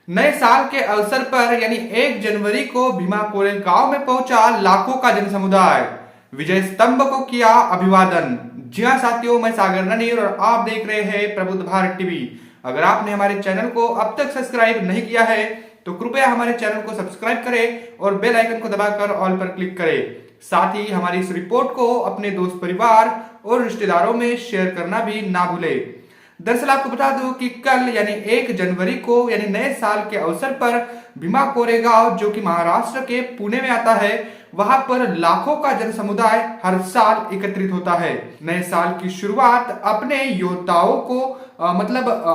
नए साल के अवसर पर यानी 1 जनवरी को भीमा कोरेगांव में पहुंचा लाखों का जनसमुदाय। विजय स्तंभ को किया अभिवादन। जी हाँ साथियों, मैं सागर ननीर और आप देख रहे हैं प्रबुद्ध भारत टीवी। अगर आपने हमारे चैनल को अब तक सब्सक्राइब नहीं किया है तो कृपया हमारे चैनल को सब्सक्राइब करें और बेल आइकन को दबाकर ऑल पर क्लिक करें। साथ ही हमारी इस रिपोर्ट को अपने दोस्त परिवार और रिश्तेदारों में शेयर करना भी ना भूलें। दरअसल आपको बता दूं कि कल यानी 1 जनवरी को यानी नए साल के अवसर पर भीमा कोरेगांव जो कि महाराष्ट्र के पुणे में आता है, वहां पर लाखों का जन समुदाय हर साल एकत्रित होता है। नए साल की शुरुआत अपने योद्धाओं को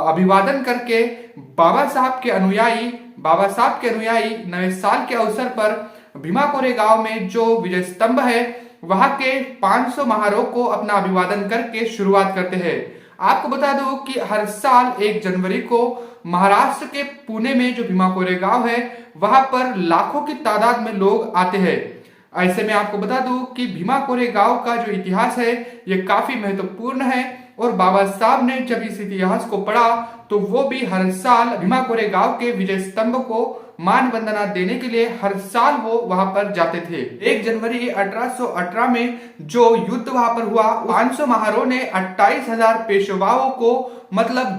अभिवादन करके बाबा साहब के अनुयायी नए साल के अवसर पर भीमा कोरेगांव में जो विजय स्तंभ है वहां के 500 महारों को अपना अभिवादन करके शुरुआत करते हैं। आपको बता दूं कि हर साल 1 जनवरी को महाराष्ट्र के पुणे में जो भीमा कोरेगांव है वहां पर लाखों की तादाद में लोग आते हैं। ऐसे में आपको बता दूं कि भीमा कोरेगांव का जो इतिहास है ये काफी महत्वपूर्ण है और बाबा साहब ने जब इस इतिहास को पढ़ा तो वो भी हर साल भीमा कोरेगांव के विजय स्तंभ को मान वंदना देने के लिए हर साल वो वहां पर जाते थे। 1 जनवरी 1818 में जो युद्ध वहां पर हुआ, 500 महारों ने 28,000 पेशवाओं को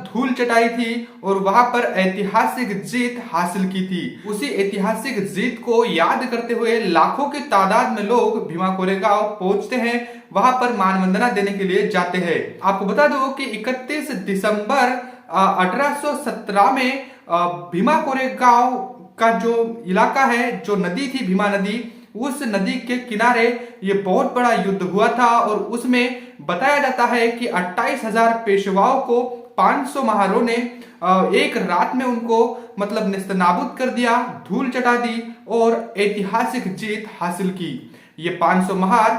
धूल चटाई थी और वहां पर ऐतिहासिक जीत हासिल की थी। उसी ऐतिहासिक जीत को याद करते हुए लाखों की तादाद में लोग भीमा कोरेगांव पहुंचते हैं, वहां पर मान वंदना देने के लिए जाते हैं। आपको बता दो कि 31 दिसंबर 1817 में भीमा कोरेगांव का जो इलाका है, जो नदी थी भीमा नदी, उस नदी के किनारे ये बहुत बड़ा युद्ध हुआ था और उसमें बताया जाता है कि 28,000 पेशवाओं को 500 महारों ने एक रात में उनको नेस्तनाबूद कर दिया, धूल चटा दी और ऐतिहासिक जीत हासिल की। ये 500 महार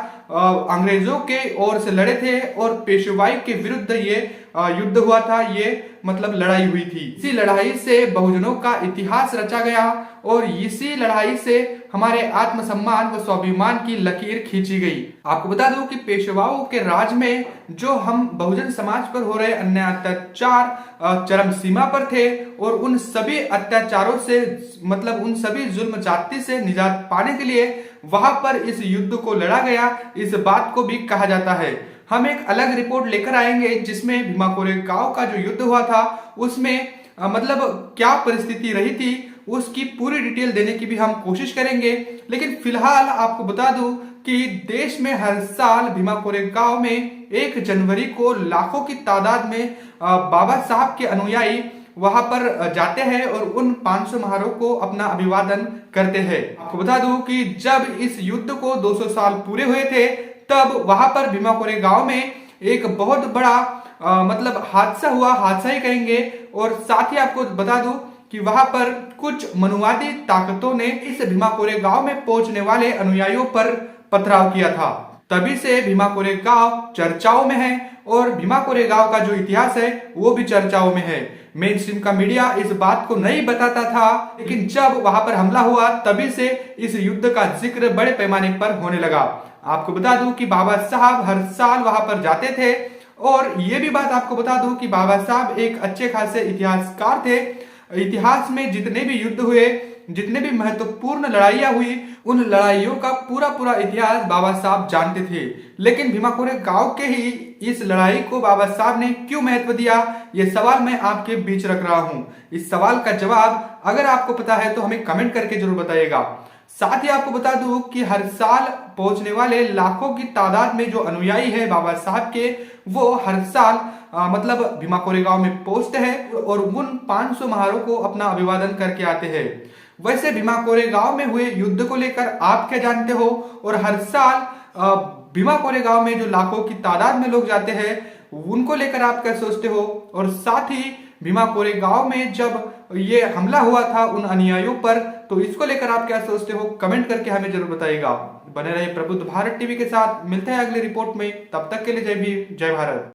अंग्रेजों के ओर से लड़े थे और पेशवाई के विरुद्ध ये युद्ध हुआ था, ये लड़ाई हुई थी। इसी लड़ाई से बहुजनों का इतिहास रचा गया और इसी लड़ाई से हमारे आत्मसम्मान व स्वाभिमान की लकीर खींची गई। आपको बता दूं कि पेशवाओं के राज में जो हम बहुजन समाज पर हो रहे अन्य अत्याचार चरम सीमा पर थे और उन सभी अत्याचारों से उन सभी जुल्म जाति से निजात पाने के लिए वहां पर इस युद्ध को लड़ा गया, इस बात को भी कहा जाता है। हम एक अलग रिपोर्ट लेकर आएंगे जिसमें भीमा कोरेगांव का जो युद्ध हुआ था उसमें क्या परिस्थिति रही थी उसकी पूरी डिटेल देने की भी हम कोशिश करेंगे। लेकिन फिलहाल आपको बता दूं कि देश में हर साल भीमा कोरेगांव में 1 जनवरी को लाखों की तादाद में बाबा साहब के अनुयायी वहां पर जाते हैं और उन 500 महारों को अपना अभिवादन करते हैं। आपको बता दूं कि जब इस युद्ध को 200 साल पूरे हुए थे तब वहां पर भीमा कोरेगांव में एक बहुत बड़ा हादसा हुआ, हादसा ही कहेंगे। और साथ ही आपको बता दूं कि वहां पर कुछ मनुवादी ताकतों ने इस भीमा कोरेगांव में पहुंचने वाले अनुयायियों पर पथराव किया था। तभी से भीमा कोरेगांव चर्चाओं में है और भीमा कोरेगांव का जो इतिहास है वो भी चर्चाओं में है। मेन स्ट्रीम का मीडिया इस बात को नहीं बताता था, लेकिन जब वहां पर हमला हुआ तभी से इस युद्ध का जिक्र बड़े पैमाने पर होने लगा। आपको बता दूं कि बाबा साहब हर साल वहां पर जाते थे और ये भी बात आपको बता दूं कि बाबा साहब एक अच्छे खासे इतिहासकार थे। इतिहास में जितने भी युद्ध हुए, जितने भी महत्वपूर्ण लड़ाइयां हुई, उन लड़ाइयों का पूरा इतिहास बाबा साहब जानते थे। लेकिन भीमा कोरेगांव के ही इस लड़ाई को बाबा साहब ने क्यों महत्व दिया, यह सवाल मैं आपके बीच रख रहा हूं। इस सवाल का जवाब अगर आपको पता है तो हमें कमेंट करके जरूर बताइएगा। साथ ही आपको बता दूं कि हर साल पहुंचने वाले लाखों की तादाद में जो अनुयायी है बाबा साहब के, वो हर साल भीमा कोरेगांव में पहुंचते हैं और उन 500 महारों को अपना अभिवादन करके आते हैं। वैसे भीमा कोरेगांव में हुए युद्ध को लेकर आप क्या जानते हो? और हर साल भीमा कोरेगांव में जो लाखों की तादाद में लोग जाते हैं उनको लेकर आप क्या सोचते हो? और साथ ही भीमा कोरेगांव में जब ये हमला हुआ था उन अनुयायियों पर, तो इसको लेकर आप क्या सोचते हो? कमेंट करके हमें जरूर बताइएगा। बने रहे प्रबुद्ध भारत टीवी के साथ। मिलते हैं अगली रिपोर्ट में, तब तक के लिए जय भीम, जय भारत।